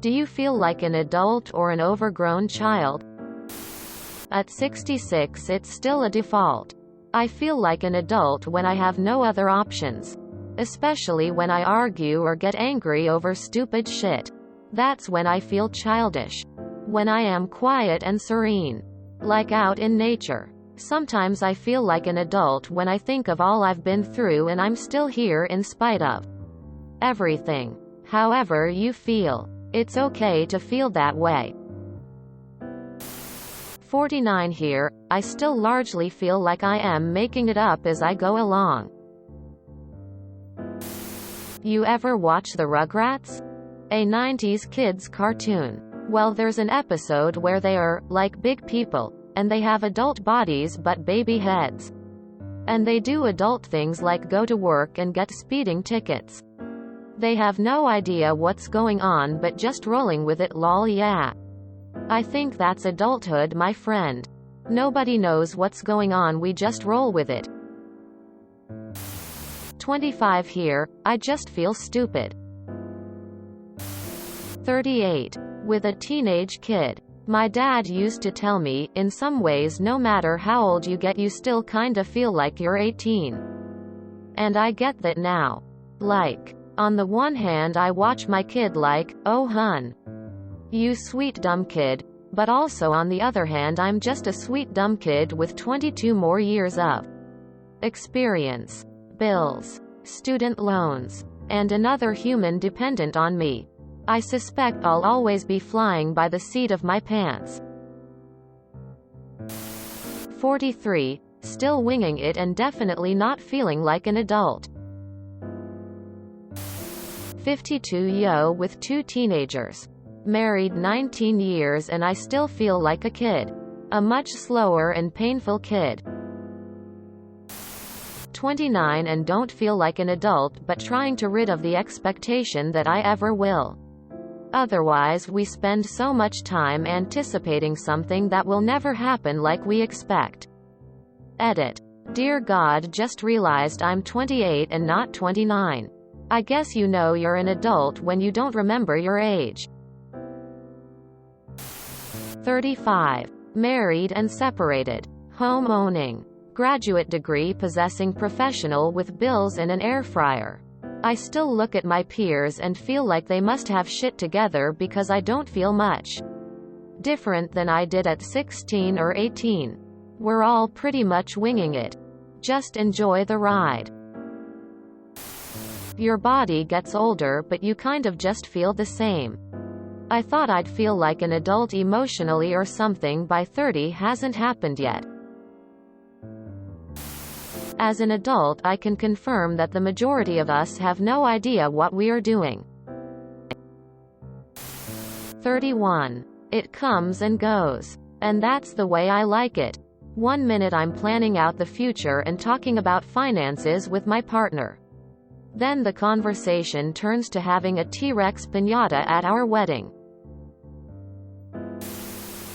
Do you feel like an adult or an overgrown child? At 66, it's still a default. I feel like an adult when I have no other options. Especially when I argue or get angry over stupid shit. That's when I feel childish. When I am quiet and serene. Like out in nature. Sometimes I feel like an adult when I think of all I've been through and I'm still here in spite of everything. However you feel. It's okay to feel that way. 49 here, I still largely feel like I am making it up as I go along. You ever watch the Rugrats? A 90s kids cartoon. Well, there's an episode where they are, like big people, and they have adult bodies but baby heads. And they do adult things like go to work and get speeding tickets. They have no idea what's going on but just rolling with it, lol, yeah. I think that's adulthood, my friend. Nobody knows what's going on, we just roll with it. 25 here, I just feel stupid. 38. With a teenage kid. My dad used to tell me, in some ways no matter how old you get you still kinda feel like you're 18. And I get that now. Like, on the one hand I watch my kid like, oh hun. You sweet dumb kid, but also on the other hand I'm just a sweet dumb kid with 22 more years of experience, bills, student loans, and another human dependent on me. I suspect I'll always be flying by the seat of my pants. 43, still winging it and definitely not feeling like an adult. 52 yo with 2 teenagers. Married 19 years and I still feel like a kid. A much slower and painful kid. 29 and don't feel like an adult but trying to rid of the expectation that I ever will. Otherwise we spend so much time anticipating something that will never happen like we expect. Edit. Dear God, just realized I'm 28 and not 29. I guess you know you're an adult when you don't remember your age. 35. Married and separated. Home owning. Graduate degree possessing professional with bills and an air fryer. I still look at my peers and feel like they must have shit together because I don't feel much different than I did at 16 or 18. We're all pretty much winging it. Just enjoy the ride. Your body gets older but you kind of just feel the same. I thought I'd feel like an adult emotionally or something by 30, hasn't happened yet. As an adult I can confirm that the majority of us have no idea what we are doing. 31. It comes and goes. And that's the way I like it. One minute I'm planning out the future and talking about finances with my partner. Then the conversation turns to having a T-Rex piñata at our wedding.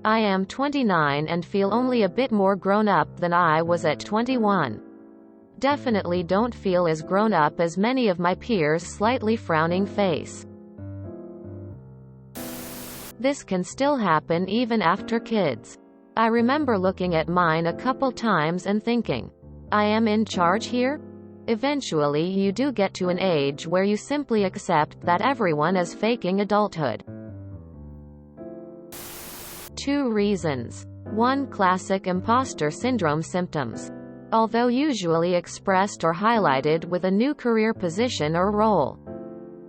I am 29 and feel only a bit more grown up than I was at 21. Definitely don't feel as grown up as many of my peers, slightly frowning face. This can still happen even after kids. I remember looking at mine a couple times and thinking, I am in charge here? Eventually you do get to an age where you simply accept that everyone is faking adulthood. 2 reasons. 1. Classic imposter syndrome symptoms. Although usually expressed or highlighted with a new career position or role.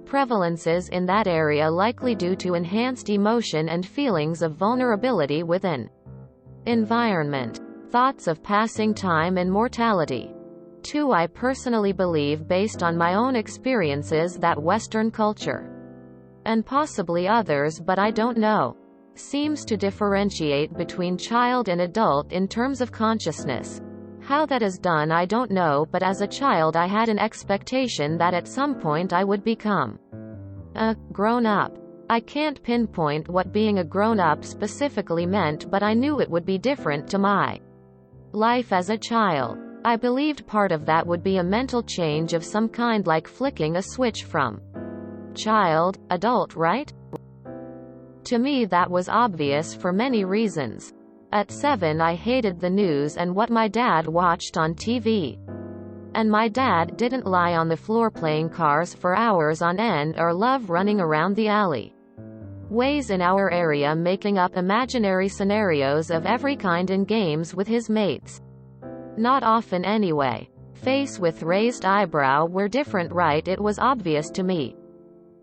Prevalences in that area likely due to enhanced emotion and feelings of vulnerability within environment. Thoughts of passing time and mortality. 2. I personally believe based on my own experiences that Western culture, and possibly others but I don't know, seems to differentiate between child and adult in terms of consciousness. How that is done I don't know, but as a child I had an expectation that at some point I would become a grown-up. I can't pinpoint what being a grown-up specifically meant, but I knew it would be different to my life as a child. I believed part of that would be a mental change of some kind, like flicking a switch from child, adult, right? To me that was obvious for many reasons. At 7 I hated the news and what my dad watched on TV. And my dad didn't lie on the floor playing cars for hours on end or love running around the alley ways in our area making up imaginary scenarios of every kind in games with his mates. Not often anyway. Face with raised eyebrow were different, right? It was obvious to me.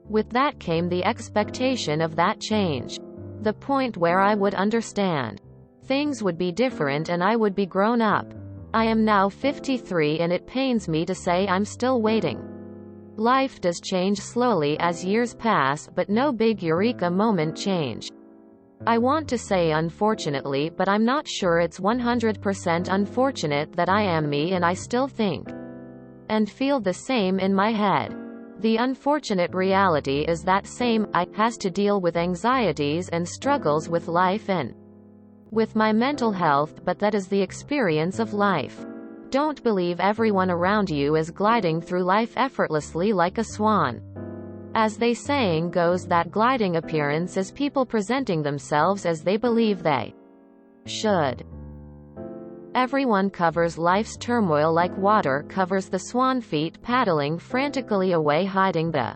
With that came the expectation of that change. The point where I would understand. Things would be different and I would be grown up. I am now 53 and it pains me to say I'm still waiting. Life does change slowly as years pass, but no big eureka moment change. I want to say unfortunately, but I'm not sure it's 100% unfortunate that I am me and I still think and feel the same in my head. The unfortunate reality is that same I has to deal with anxieties and struggles with life and with my mental health, but that is the experience of life. Don't believe everyone around you is gliding through life effortlessly like a swan. As the saying goes, that gliding appearance is people presenting themselves as they believe they should. Everyone covers life's turmoil like water covers the swan, feet paddling frantically away, hiding the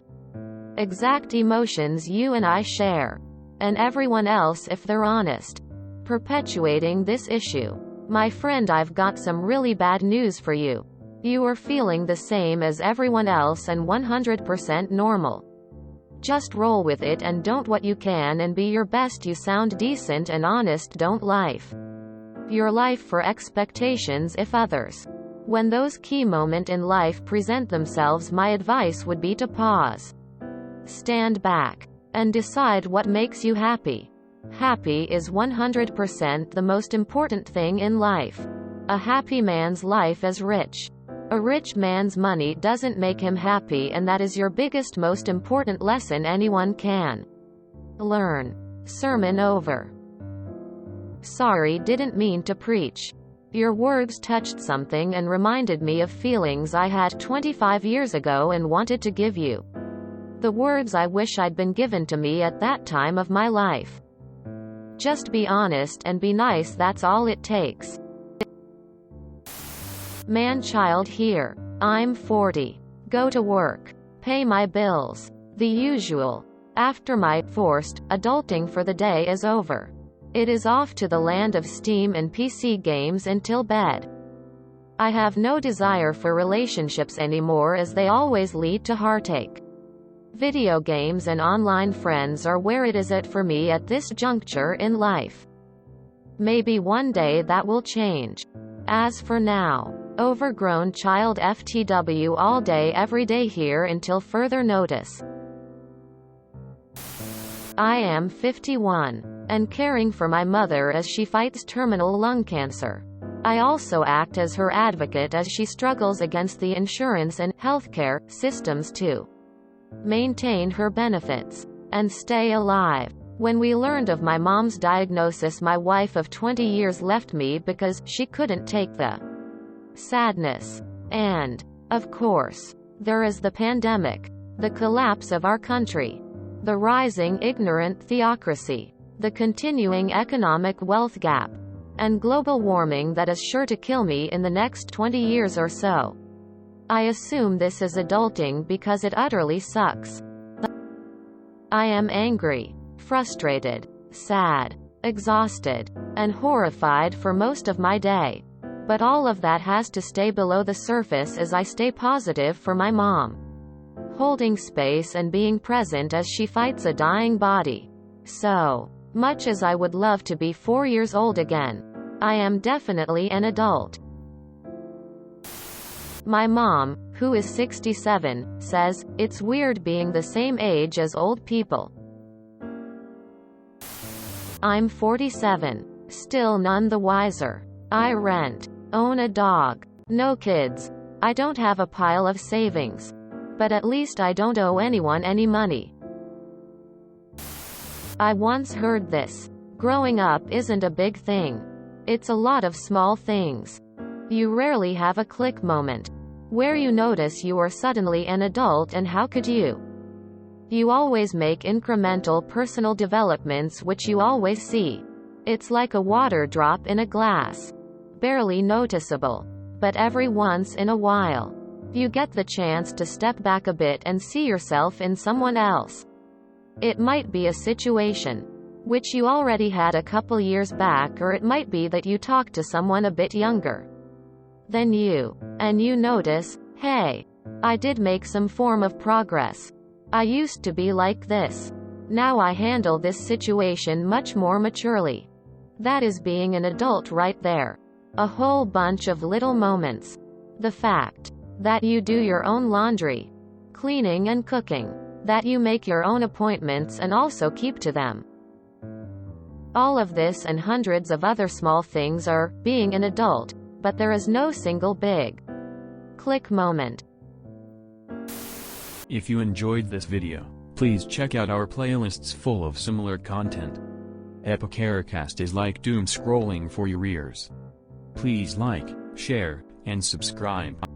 exact emotions you and I share. And everyone else, if they're honest, perpetuating this issue. My friend, I've got some really bad news for you. You are feeling the same as everyone else and 100% normal. Just roll with it and don't what you can and be your best. You sound decent and honest. Don't life your life for expectations if others. When those key moments in life present themselves, my advice would be to pause, stand back, and decide what makes you happy. Happy is 100% the most important thing in life. A happy man's life is rich. A rich man's money doesn't make him happy, and that is your biggest, most important lesson anyone can learn. Sermon over. Sorry, didn't mean to preach. Your words touched something and reminded me of feelings I had 25 years ago and wanted to give you. The words I wish I'd been given to me at that time of my life. Just be honest and be nice, that's all it takes. Man-child here. I'm 40. Go to work. Pay my bills. The usual. After my forced adulting for the day is over, it is off to the land of Steam and PC games until bed. I have no desire for relationships anymore, as they always lead to heartache. Video games and online friends are where it is at for me at this juncture in life. Maybe one day that will change. As for now, overgrown child FTW all day every day here until further notice. I am 51 and caring for my mother as she fights terminal lung cancer. I also act as her advocate as she struggles against the insurance and healthcare systems to maintain her benefits and stay alive. When we learned of my mom's diagnosis, my wife of 20 years left me because she couldn't take the sadness. And, of course, there is the pandemic, the collapse of our country, the rising ignorant theocracy, the continuing economic wealth gap, and global warming that is sure to kill me in the next 20 years or so. I assume this is adulting because it utterly sucks. I am angry, frustrated, sad, exhausted, and horrified for most of my day. But all of that has to stay below the surface as I stay positive for my mom, holding space and being present as she fights a dying body. So much as I would love to be 4 years old again, I am definitely an adult. My mom, who is 67, says, "It's weird being the same age as old people." I'm 47. Still none the wiser. I rent. Own a dog. No kids. I don't have a pile of savings. But at least I don't owe anyone any money. I once heard this. Growing up isn't a big thing. It's a lot of small things. You rarely have a click moment where you notice you are suddenly an adult, and how could you You always make incremental personal developments which you always see. It's like a water drop in a glass. Barely noticeable. But every once in a while, you get the chance to step back a bit and see yourself in someone else. It might be a situation which you already had a couple years back, or it might be that you talked to someone a bit younger than you, and you notice, hey, I did make some form of progress. I used to be like this. Now I handle this situation much more maturely. That is being an adult right there. A whole bunch of little moments. The fact that you do your own laundry, cleaning and cooking, that you make your own appointments and also keep to them. All of this and hundreds of other small things are being an adult, but there is no single big click moment. If you enjoyed this video, please check out our playlists full of similar content. TooAfraidToAsk is like doom scrolling for your ears. Please like, share, and subscribe.